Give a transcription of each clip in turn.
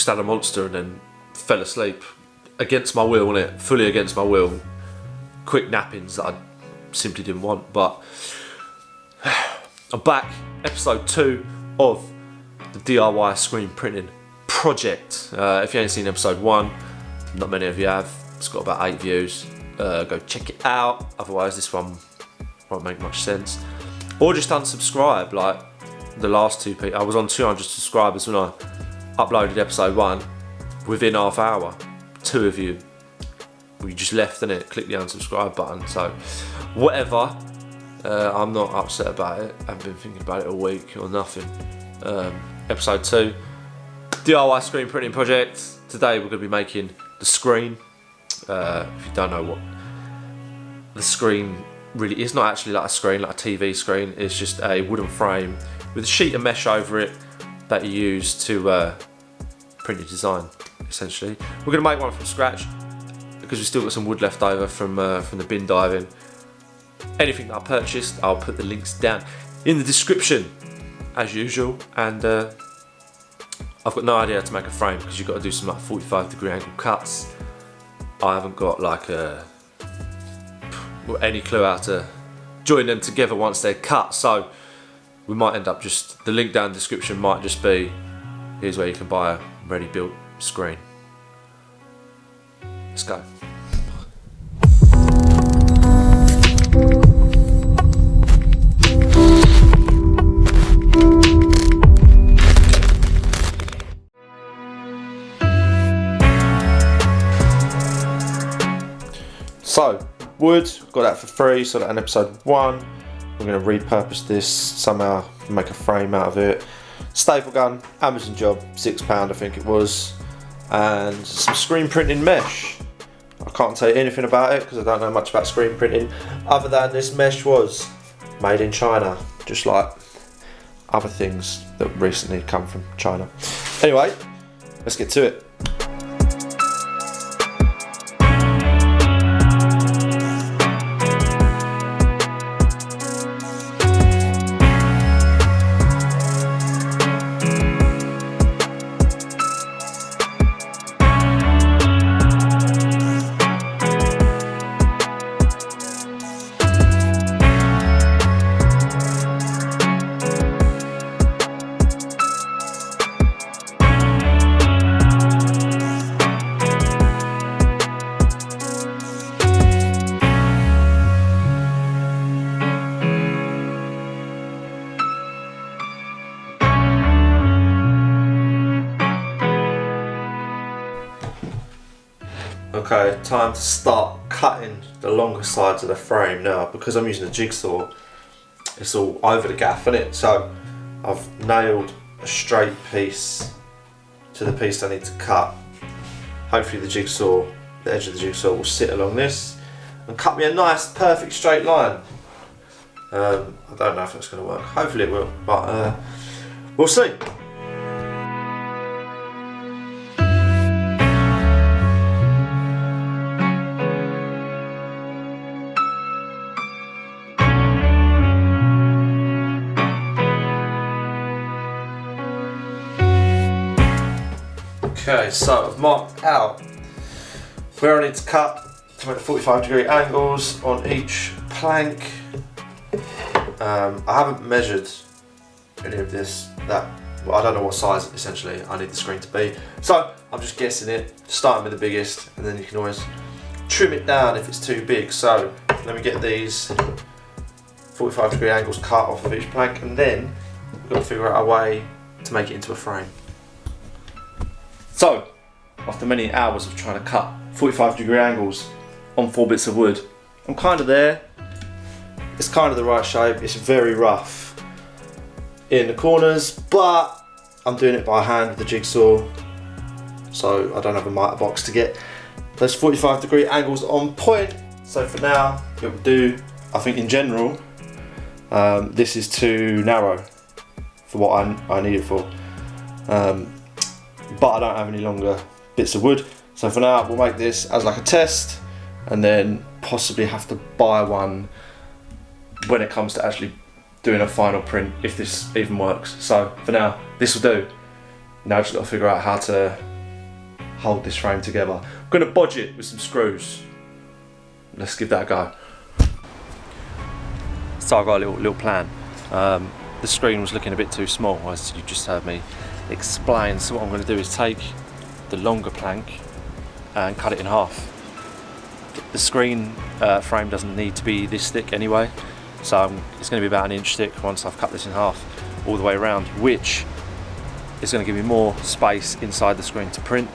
just had a monster and then fell asleep against my will, innit? Fully against my will. Quick nappings that I simply didn't want. But I'm back, episode 2 of the DIY screen printing project. If you ain't seen episode 1, not many of you have. It's got about 8 views. Go check it out. Otherwise, this one won't make much sense. Or just unsubscribe, like the last 2 people. I was on 200 subscribers when I uploaded episode 1. Within half hour, 2 of you, we just left, innit? Click the unsubscribe button. So, whatever. I'm not upset about it. I've been thinking about it all week or nothing. Episode 2, DIY screen printing project. Today we're going to be making the screen. If you don't know what the screen really is, not actually like a screen, like a TV screen. It's just a wooden frame with a sheet of mesh over it that you use to print your design, essentially. We're going to make one from scratch because we've still got some wood left over from the bin diving. Anything that I purchased, I'll put the links down in the description as usual. And I've got no idea how to make a frame because you've got to do some like 45-degree angle cuts. I haven't got like any clue how to join them together once they're cut, so we might end up just, the link down in the description might just be, here's where you can buy a ready built screen. Let's go. So, wood, got that for free, so that in episode 1. We're going to repurpose this, somehow make a frame out of it. Staple gun, Amazon job, £6 I think it was. And some screen printing mesh. I can't tell you anything about it because I don't know much about screen printing, other than this mesh was made in China, just like other things that recently come from China. Anyway, let's get to it. Okay, time to start cutting the longer sides of the frame now. Because I'm using a jigsaw, it's all over the gaff, isn't it? So I've nailed a straight piece to the piece I need to cut. Hopefully the edge of the jigsaw will sit along this and cut me a nice perfect straight line. I don't know if that's going to work. Hopefully it will, but we'll see. Okay, so I've marked out where I need to cut to make the 45-degree angles on each plank. I haven't measured any of this. Well, I don't know what size essentially I need the screen to be. So I'm just guessing it, starting with the biggest, and then you can always trim it down if it's too big. So let me get these 45-degree angles cut off of each plank, and then we've got to figure out a way to make it into a frame. So, after many hours of trying to cut 45-degree angles on 4 bits of wood, I'm kind of there. It's kind of the right shape. It's very rough in the corners, but I'm doing it by hand with the jigsaw, so I don't have a miter box to get those 45-degree angles on point. So for now, it will do. I think in general, this is too narrow for what I need it for. But I don't have any longer bits of wood, so for now we'll make this as like a test, and then possibly have to buy one when it comes to actually doing a final print, if this even works. So for now, this will do. Now I've just got to figure out how to hold this frame together. I'm going to bodge it with some screws. Let's give that a go. So I've got a little plan. The screen was looking a bit too small, as you just heard me explain. So what I'm going to do is take the longer plank and cut it in half. The screen frame doesn't need to be this thick anyway, so it's going to be about 1 inch thick once I've cut this in half all the way around, which is going to give me more space inside the screen to print,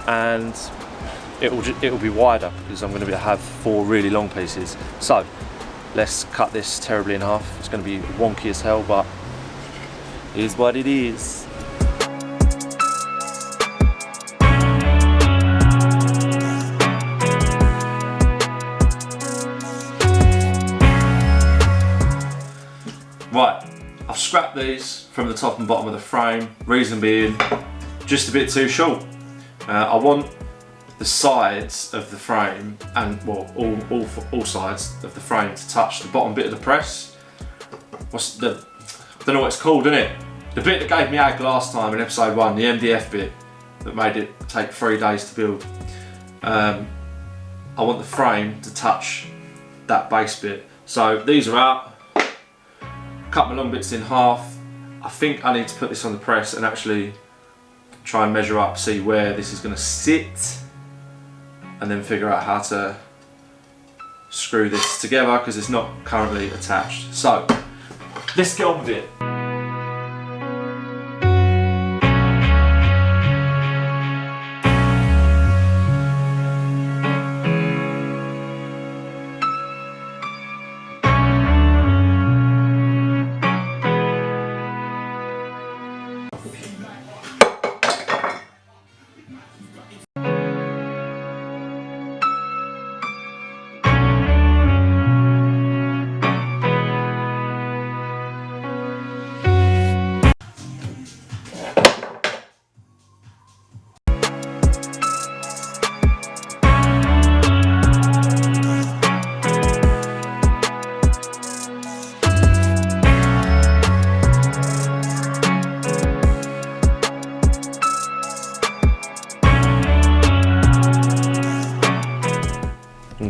and it'll be wider because I'm going to have 4 really long pieces. So let's cut this terribly in half. It's going to be wonky as hell, but it is what it is. Right, I've scrapped these from the top and bottom of the frame, reason being just a bit too short. I want the sides of the frame, and well, all sides of the frame to touch the bottom bit of the press. I don't know what it's called, innit? The bit that gave me ag last time in episode 1, the MDF bit that made it take 3 days to build. I want the frame to touch that base bit. So these are out. Cut my long bits in half. I think I need to put this on the press and actually try and measure up, see where this is going to sit, and then figure out how to screw this together because it's not currently attached. So let's get on with it.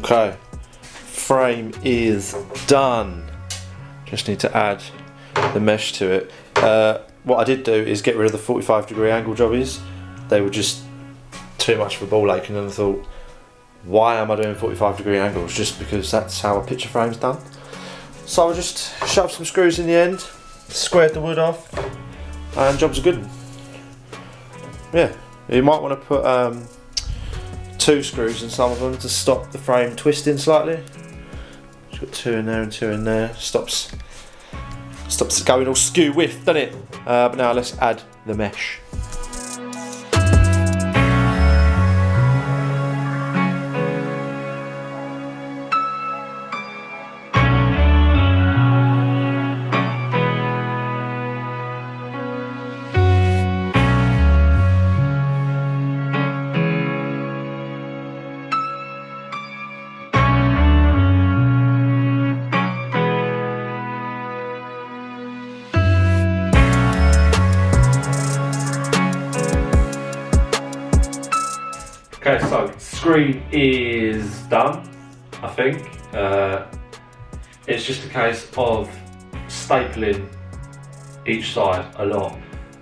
Okay, frame is done. Just need to add the mesh to it. What I did do is get rid of the 45-degree angle jobbies. They were just too much of a ball ache, and then I thought, why am I doing 45-degree angles? Just because that's how a picture frame's done. So I just shoved some screws in the end, squared the wood off, and jobs are good. Yeah, you might want to put 2 screws in some of them to stop the frame twisting slightly. Just got 2 in there and 2 in there. Stops it going all skew whiff, doesn't it? But now let's add the mesh. Okay, so screen is done, I think. It's just a case of stapling each side a lot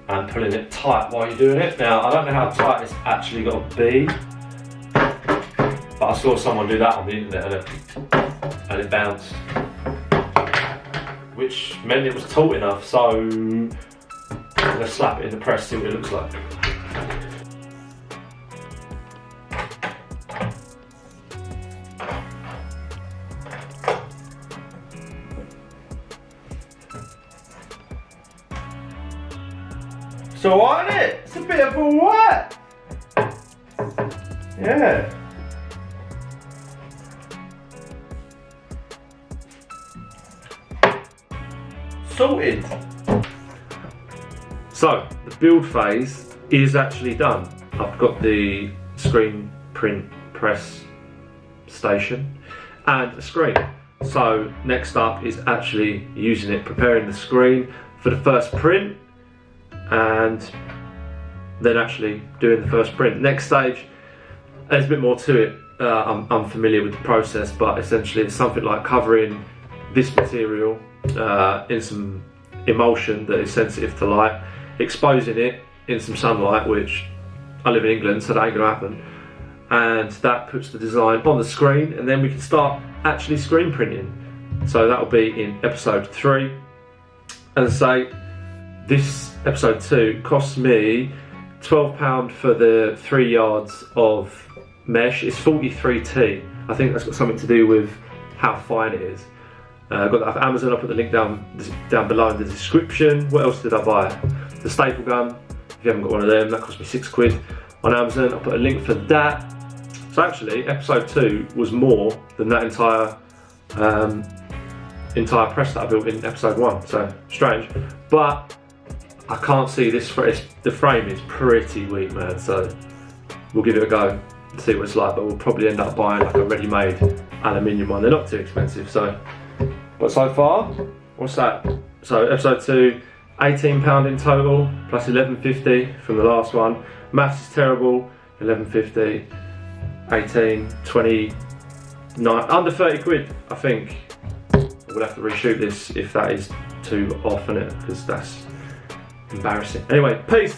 and pulling it tight while you're doing it. Now, I don't know how tight it's actually got to be, but I saw someone do that on the internet and it bounced, which meant it was taut enough, so I'm going to slap it in the press, see what it looks like. So on it, it's a bit of a what? Yeah. Sorted. So the build phase is actually done. I've got the screen print press station and a screen. So next up is actually using it, preparing the screen for the first print, and than actually doing the first print. Next stage, there's a bit more to it. I'm familiar with the process, but essentially it's something like covering this material in some emulsion that is sensitive to light, exposing it in some sunlight, which I live in England, so that ain't gonna happen, and that puts the design on the screen, and then we can start actually screen printing. So that'll be in episode 3. As I say, this episode 2 costs me £12 for the 3 yards of mesh. It's 43T. I think that's got something to do with how fine it is. I got that off Amazon. I'll put the link down below in the description. What else did I buy? The staple gun. If you haven't got one of them, that cost me £6 on Amazon. I'll put a link for that. So actually, episode 2 was more than that entire press that I built in episode 1. So strange, but I can't see this. The frame is pretty weak, man. So we'll give it a go and see what it's like. But we'll probably end up buying like a ready-made aluminium one. They're not too expensive. So, but so far, what's that? So episode 2, £18 in total, plus £11.50 from the last one. Maths is terrible. £11.50, 18, 29, under 30 quid, I think. We'll have to reshoot this if that is too off in it, because that's embarrassing. Anyway, peace.